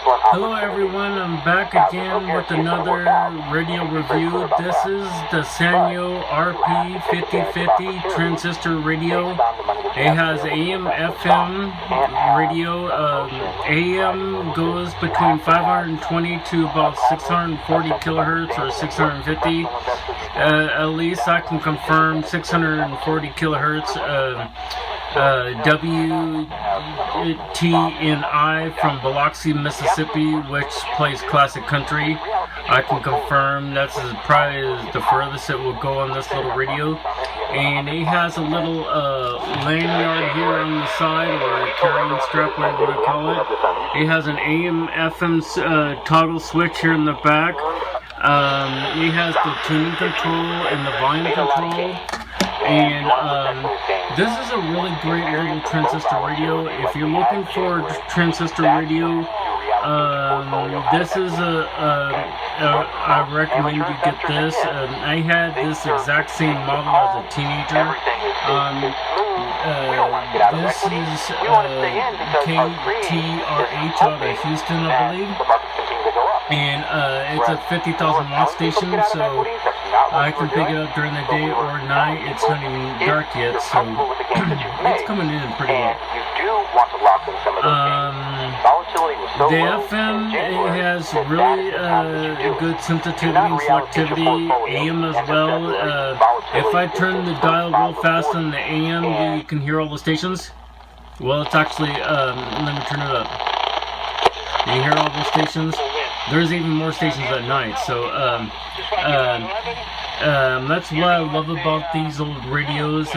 Hello everyone, I'm back again with another radio review. This is the Sanyo RP 5050 transistor radio. It has AM, FM radio. AM goes between 520 to about 640 kilohertz or 650. At least I can confirm 640 kilohertz. WTNI from Biloxi, Mississippi, which plays classic country. I can confirm that's probably the furthest it will go on this little radio. And it has a little lanyard here on the side, or carrying strap, whatever you want to call it. It has an AM FM toggle switch here in the back. It has the tuning control and the volume control. And this is a really great little transistor radio. If you're looking for transistor radio, this is I recommend you get this. I had this exact same model as a teenager. This is KTRH out of Houston, I believe. And it's a 50,000 watt station, so I can pick it up during the day or night. It's not even dark yet, so it's coming in pretty well. The FM, it has really good sensitivity and selectivity. AM as well. If I turn the dial real fast on the AM, you can hear all the stations. Well, it's actually, let me turn it up. You hear all the stations? There's even more stations at night, so that's what I love about these old radios.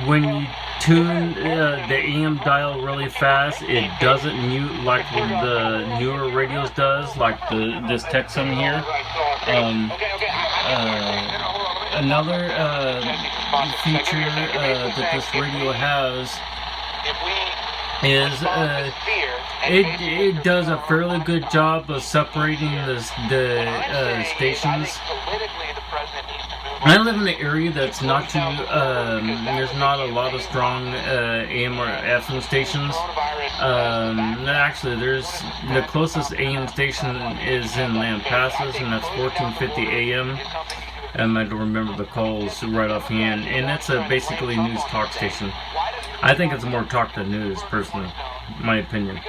When you tune the AM dial really fast, it doesn't mute like the newer radios does, like this Texan here. Another feature that this radio has is it does a fairly good job of separating the stations. I live in an area that's not too, there's not a lot of strong AM or FM stations. Actually, the closest AM station is in Lampasas, and that's 1450 AM. I don't remember the calls right offhand, and that's basically a news talk station. I think it's more talk than news, personally, my opinion.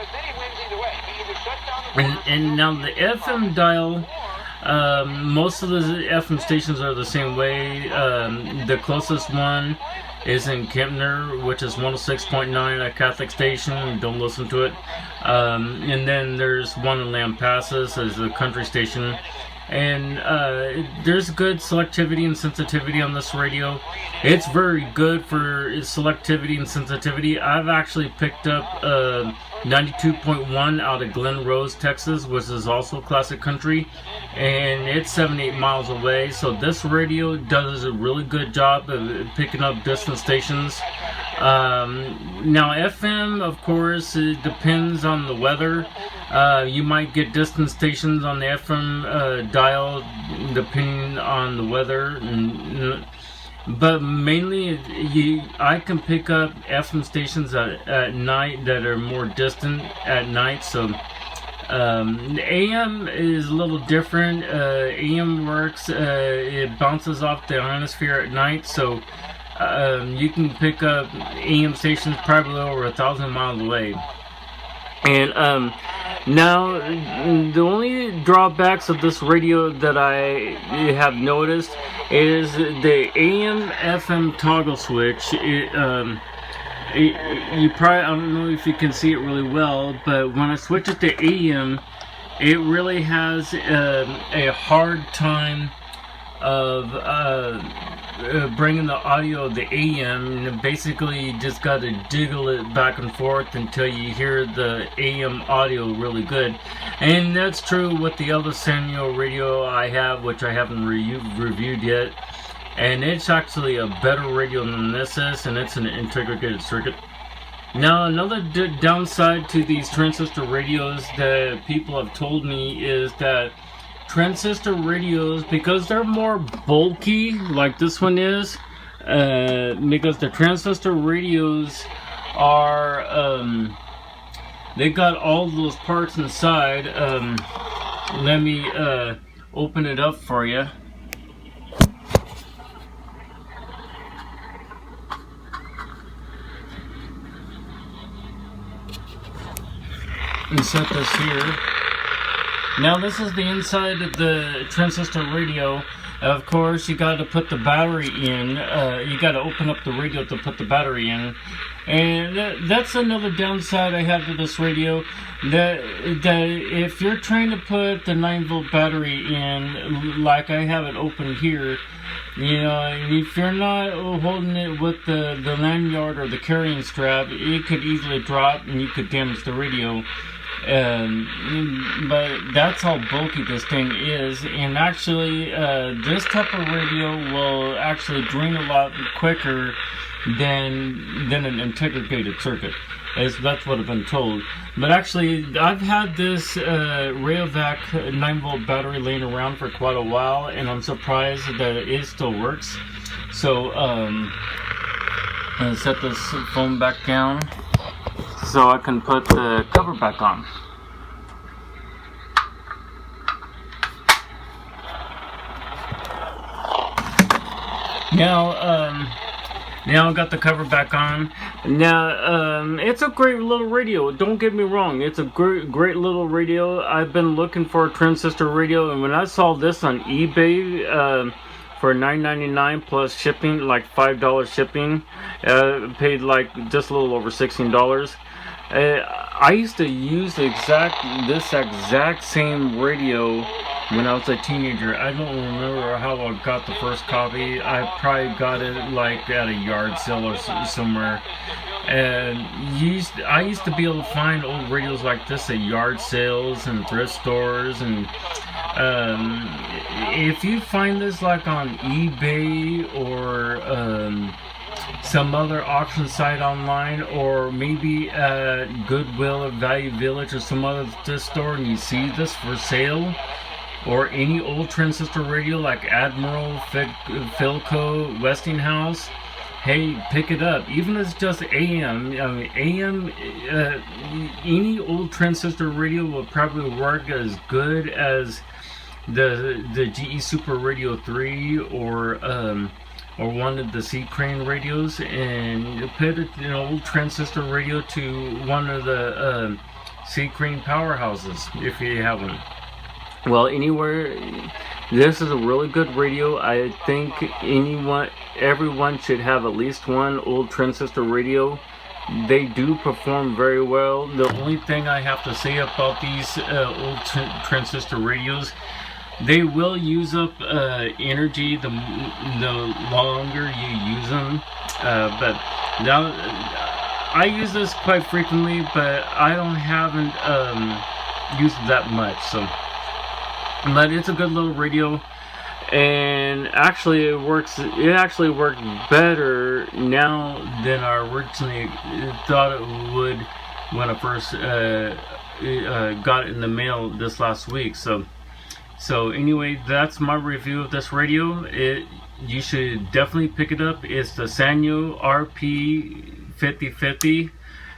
And now the FM dial, most of the FM stations are the same way. The closest one is in Kempner, which is 106.9, a Catholic station. Don't listen to it. And then there's one in Lampasas as a country station. And there's good selectivity and sensitivity on this radio. It's very good for selectivity and sensitivity. I've actually picked up 92.1 out of Glen Rose, Texas, which is also classic country, and it's 78 miles away. So this radio does a really good job of picking up distant stations. Now FM, of course, it depends on the weather. You might get distant stations on the FM dial depending on the weather, but mainly I can pick up FM stations at night that are more distant at night. So AM is a little different. AM works, it bounces off the ionosphere at night, so you can pick up AM stations probably over 1,000 miles away. And now the only drawbacks of this radio that I have noticed is the AM FM toggle switch. You probably, I don't know if you can see it really well, but when I switch it to AM, it really has a hard time of bringing the audio of the AM. And basically you just got to jiggle it back and forth until you hear the AM audio really good. And that's true with the other Sanyo radio I have, which I haven't reviewed yet, and it's actually a better radio than this is, and it's an integrated circuit. Now, another downside to these transistor radios that people have told me is that transistor radios, because they're more bulky like this one is, because the transistor radios are they got all those parts inside. Let me open it up for you. And set this here. Now this is the inside of the transistor radio. Of course, you got to put the battery in. You got to open up the radio to put the battery in. And that's another downside I have to this radio. That if you're trying to put the 9-volt battery in, like I have it open here, you know, if you're not holding it with the lanyard or the carrying strap, it could easily drop and you could damage the radio. But that's how bulky this thing is, and actually this type of radio will actually drain a lot quicker than an integrated circuit. That's what I've been told. But actually, I've had this Rayovac 9-volt battery laying around for quite a while, and I'm surprised that it still works. So set this phone back down so I can put the cover back on. Now I got the cover back on. Now, it's a great little radio. Don't get me wrong. It's a great little radio. I've been looking for a transistor radio, and when I saw this on eBay for $9.99 plus shipping, like $5 shipping, paid like just a little over $16. I used to use this exact same radio when I was a teenager. I don't remember how I got the first copy. I probably got it like at a yard sale or somewhere. And I used to be able to find old radios like this at yard sales and thrift stores. And if you find this like on eBay or some other auction site online, or maybe at Goodwill or Value Village or some other thrift store, and you see this for sale, or any old transistor radio like Admiral, Philco, Westinghouse, hey, pick it up. Even if it's just AM. I mean, AM, any old transistor radio will probably work as good as the GE Super Radio 3 or one of the C Crane radios, and you put an old transistor radio to one of the C Crane powerhouses if you have one. Well, anywhere, this is a really good radio. I think everyone should have at least one old transistor radio. They do perform very well. The only thing I have to say about these old transistor radios, they will use up energy the longer you use them. But now I use this quite frequently, but I haven't used it that much. So, but it's a good little radio, and actually it works. It actually worked better now than I originally thought it would when I first got it in the mail this last week. So anyway, that's my review of this radio. You should definitely pick it up. It's the Sanyo RP 5050.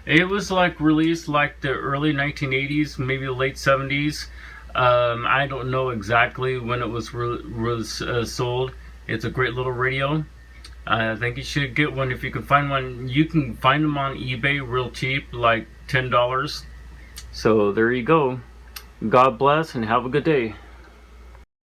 It was like released like the early 1980s, maybe the late 70s. I don't know exactly when it was sold. It's a great little radio. I think you should get one if you can find one. You can find them on eBay real cheap, like $10. So there you go. God bless and have a good day.